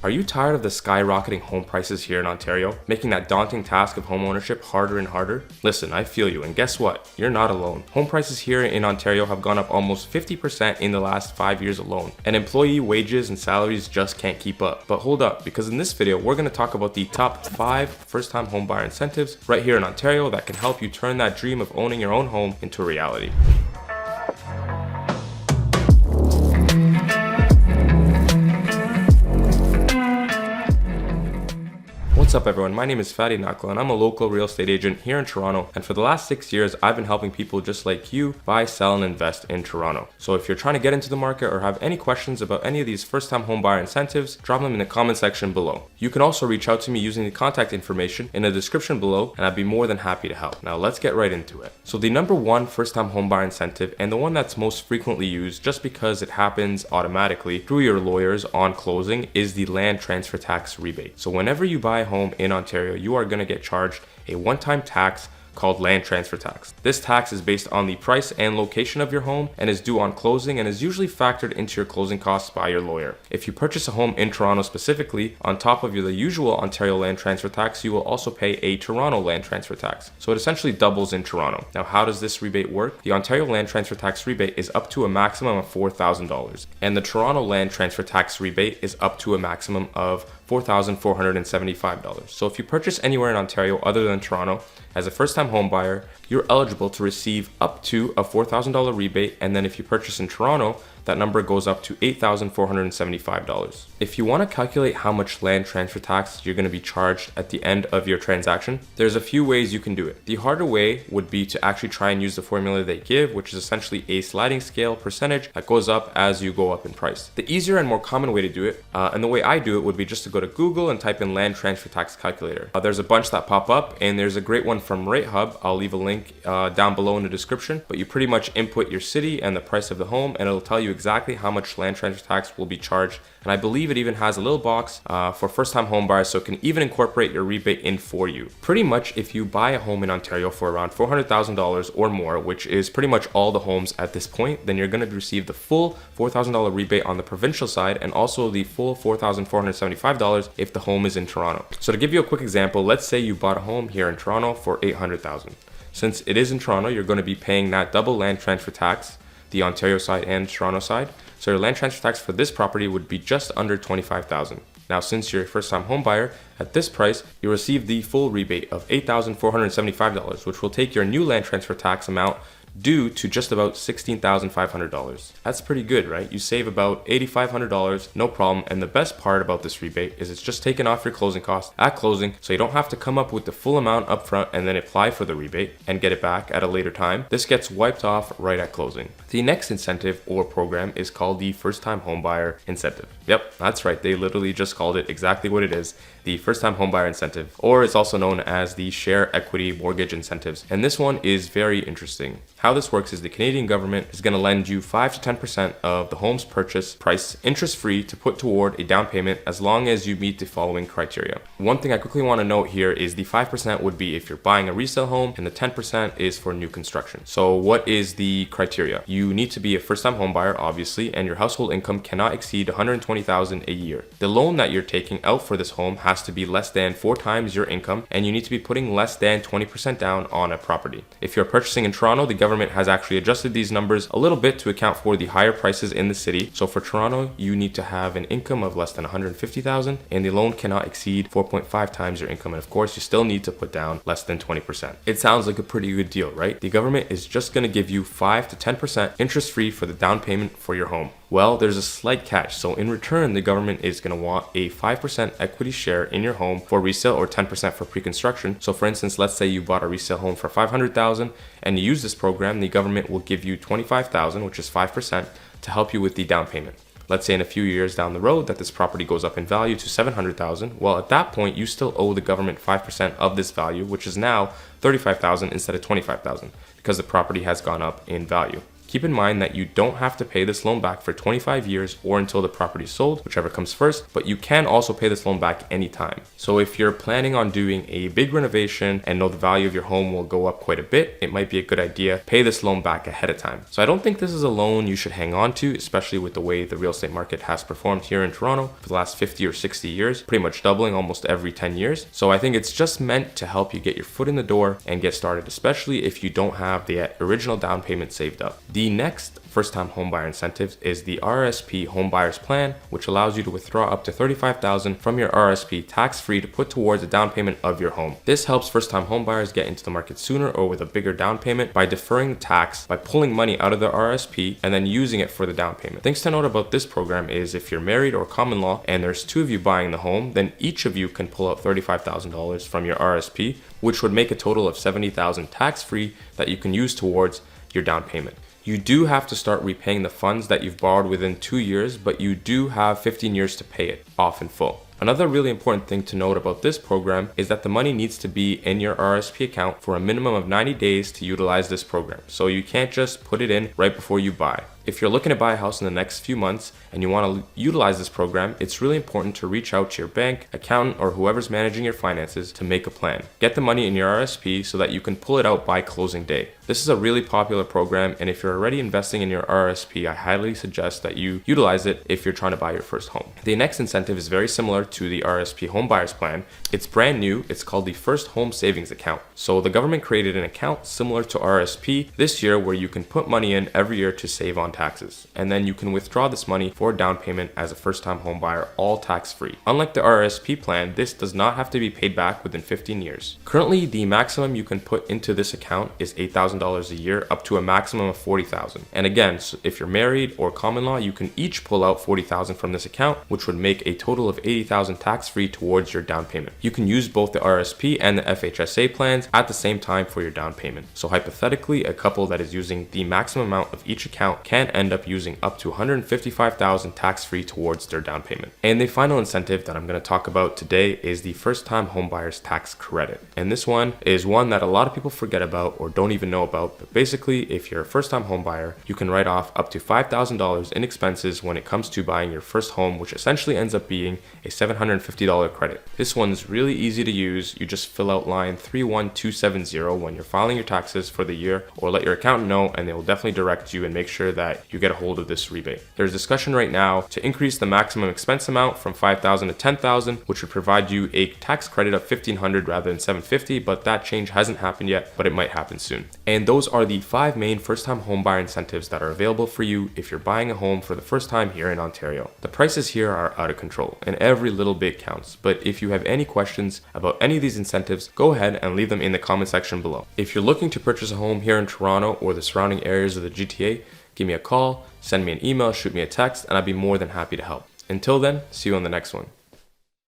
Are you tired of the skyrocketing home prices here in Ontario, making that daunting task of homeownership harder and harder? Listen, I feel you, and guess what? You're not alone. Home prices here in Ontario have gone up almost 50% in the last 5 years alone, and employee wages and salaries just can't keep up. But hold up, because in this video, we're going to talk about the top 5 first-time homebuyer incentives right here in Ontario that can help you turn that dream of owning your own home into a reality. What's up everyone, my name is Fady Nakhla and I'm a local real estate agent here in Toronto, and for the last 6 years I've been helping people just like you buy, sell, and invest in Toronto. So if you're trying to get into the market or have any questions about any of these first-time homebuyer incentives, drop them in the comment section below. You can also reach out to me using the contact information in the description below and I'd be more than happy to help. Now let's get right into it. So the number one first-time homebuyer incentive, and the one that's most frequently used just because it happens automatically through your lawyers on closing, is the land transfer tax rebate. So whenever you buy a home in Ontario, you are going to get charged a one-time tax called land transfer tax. This tax is based on the price and location of your home and is due on closing and is usually factored into your closing costs by your lawyer. If you purchase a home in Toronto specifically, on top of the usual Ontario land transfer tax, you will also pay a Toronto land transfer tax. So it essentially doubles in Toronto. Now, how does this rebate work? The Ontario land transfer tax rebate is up to a maximum of $4,000, and the Toronto land transfer tax rebate is up to a maximum of $4,475. So if you purchase anywhere in Ontario other than Toronto as a first-time home buyer, you're eligible to receive up to a $4,000 rebate, and then if you purchase in Toronto, that number goes up to $8,475. If you want to calculate how much land transfer tax you're going to be charged at the end of your transaction, there's a few ways you can do it. The harder way would be to actually try and use the formula they give, which is essentially a sliding scale percentage that goes up as you go up in price. The easier and more common way to do it, and the way I do it, would be just to go to Google and type in land transfer tax calculator. There's a bunch that pop up, and there's a great one from RateHub. I'll leave a link down below in the description, but you pretty much input your city and the price of the home, and it'll tell you exactly how much land transfer tax will be charged. And I believe it even has a little box for first-time home buyers, so it can even incorporate your rebate in for you. Pretty much if you buy a home in Ontario for around $400,000 or more, which is pretty much all the homes at this point, then you're going to receive the full $4,000 rebate on the provincial side and also the full $4,475 if the home is in Toronto. So to give you a quick example, let's say you bought a home here in Toronto for $800,000. Since it is in Toronto, you're going to be paying that double land transfer tax, the Ontario side and Toronto side. So your land transfer tax for this property would be just under $25,000. Now, since you're a first-time home buyer, at this price, you receive the full rebate of $8,475, which will take your new land transfer tax amount due to just about $16,500. That's pretty good, right? You save about $8,500, no problem. And the best part about this rebate is it's just taken off your closing costs at closing, so you don't have to come up with the full amount up front and then apply for the rebate and get it back at a later time. This gets wiped off right at closing. The next incentive or program is called the first-time homebuyer incentive. Yep, that's right. They literally just called it exactly what it is, the first-time homebuyer incentive, or it's also known as the share equity mortgage incentives. And this one is very interesting. How this works is the Canadian government is going to lend you 5 to 10% of the home's purchase price interest-free to put toward a down payment as long as you meet the following criteria. One thing I quickly want to note here is the 5% would be if you're buying a resale home, and the 10% is for new construction. So what is the criteria? You need to be a first-time home buyer, obviously, and your household income cannot exceed $120,000 a year. The loan that you're taking out for this home has to be less than 4 times your income, and you need to be putting less than 20% down on a property. If you're purchasing in Toronto, the government has actually adjusted these numbers a little bit to account for the higher prices in the city. So for Toronto, you need to have an income of less than $150,000, and the loan cannot exceed 4.5 times your income. And of course, you still need to put down less than 20%. It sounds like a pretty good deal, right? The government is just going to give you 5 to 10% interest-free for the down payment for your home. Well, there's a slight catch. So in return, the government is going to want a 5% equity share in your home for resale or 10% for pre-construction. So for instance, let's say you bought a resale home for $500,000 and you use this program, the government will give you $25,000, which is 5%, to help you with the down payment. Let's say in a few years down the road that this property goes up in value to $700,000. Well, at that point, you still owe the government 5% of this value, which is now $35,000 instead of $25,000 because the property has gone up in value. Keep in mind that you don't have to pay this loan back for 25 years or until the property is sold, whichever comes first, but you can also pay this loan back anytime. So if you're planning on doing a big renovation and know the value of your home will go up quite a bit, it might be a good idea to pay this loan back ahead of time. So I don't think this is a loan you should hang on to, especially with the way the real estate market has performed here in Toronto for the last 50 or 60 years, pretty much doubling almost every 10 years. So I think it's just meant to help you get your foot in the door and get started, especially if you don't have the original down payment saved up. The next first-time homebuyer incentive is the RRSP Home Buyers Plan, which allows you to withdraw up to $35,000 from your RRSP tax-free to put towards the down payment of your home. This helps first-time homebuyers get into the market sooner or with a bigger down payment by deferring the tax by pulling money out of the RRSP and then using it for the down payment. Things to note about this program is if you're married or common law and there's two of you buying the home, then each of you can pull out $35,000 from your RRSP, which would make a total of $70,000 tax-free that you can use towards your down payment. You do have to start repaying the funds that you've borrowed within 2 years, but you do have 15 years to pay it off in full. Another really important thing to note about this program is that the money needs to be in your RRSP account for a minimum of 90 days to utilize this program. So you can't just put it in right before you buy. If you're looking to buy a house in the next few months and you want to utilize this program, it's really important to reach out to your bank, accountant, or whoever's managing your finances to make a plan. Get the money in your RRSP so that you can pull it out by closing day. This is a really popular program, and if you're already investing in your RRSP, I highly suggest that you utilize it if you're trying to buy your first home. The next incentive is very similar to the RRSP Home Buyers Plan. It's brand new. It's called the First Home Savings Account. So the government created an account similar to RRSP this year where you can put money in every year to save on taxes, and then you can withdraw this money for down payment as a first-time home buyer, all tax-free. Unlike the RRSP plan, this does not have to be paid back within 15 years. Currently, the maximum you can put into this account is $8,000 a year, up to a maximum of $40,000. And again, so if you're married or common law, you can each pull out $40,000 from this account, which would make a total of $80,000 tax-free towards your down payment. You can use both the RRSP and the FHSA plans at the same time for your down payment. So hypothetically, a couple that is using the maximum amount of each account can end up using up to $155,000 tax-free towards their down payment. And the final incentive that I'm going to talk about today is the first-time homebuyers tax credit. And this one is one that a lot of people forget about or don't even know about. But basically, if you're a first-time homebuyer, you can write off up to $5,000 in expenses when it comes to buying your first home, which essentially ends up being a $750 credit. This one's really easy to use. You just fill out line 31270 when you're filing your taxes for the year, or let your accountant know, and they will definitely direct you and make sure that you get a hold of this rebate. There's discussion right now to increase the maximum expense amount from $5,000 to $10,000, which would provide you a tax credit of $1,500 rather than $750, but that change hasn't happened yet, but it might happen soon. And those are the 5 main first-time homebuyer incentives that are available for you if you're buying a home for the first time here in Ontario. The prices here are out of control, and every little bit counts. But if you have any questions about any of these incentives, go ahead and leave them in the comment section below. If you're looking to purchase a home here in Toronto or the surrounding areas of the GTA, give me a call, send me an email, shoot me a text, and I'd be more than happy to help. Until then, see you on the next one.